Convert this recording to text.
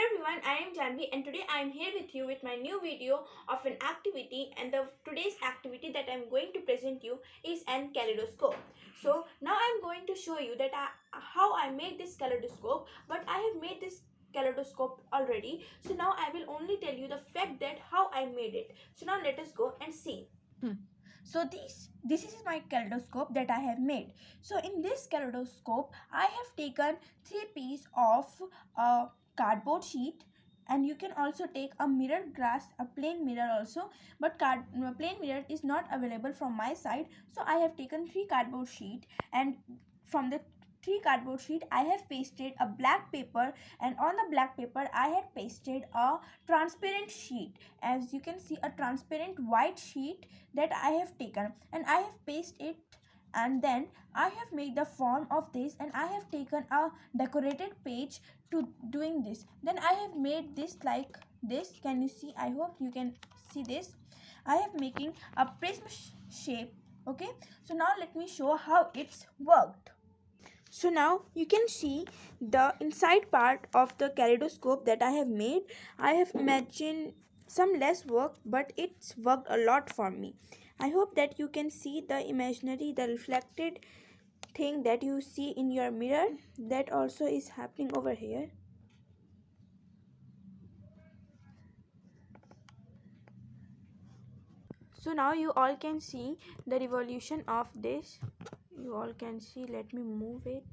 Hello everyone, I am Janvi and today I am here with you with my new video of an activity, and the today's activity that I am going to present you is an kaleidoscope. So now I am going to show you that how I made this kaleidoscope, but I have made this kaleidoscope already. So now I will only tell you the fact that how I made it. So now let us go and see. So this is my kaleidoscope that I have made. So in this kaleidoscope I have taken 3 pieces of cardboard sheet, and you can also take a mirror glass, a plain mirror also, but plain mirror is not available from my side. So I have taken 3 cardboard sheet, and from the 3 cardboard sheet I have pasted a black paper, and on the black paper I had pasted a transparent sheet. As you can see, a transparent white sheet that I have taken, and I have pasted it, and then I have made the form of this, and I have taken a decorated page to doing this. Then I have made this like this. Can you see? I hope you can see this. I have making a prism shape. Okay, so now let me show how it's worked. So now you can see the inside part of the kaleidoscope that I have made. I have imagined some less work, but it's worked a lot for me. I hope that you can see the reflected thing that you see in your mirror. That also is happening over here. So now you all can see the revolution of this. You all can see. Let me move it.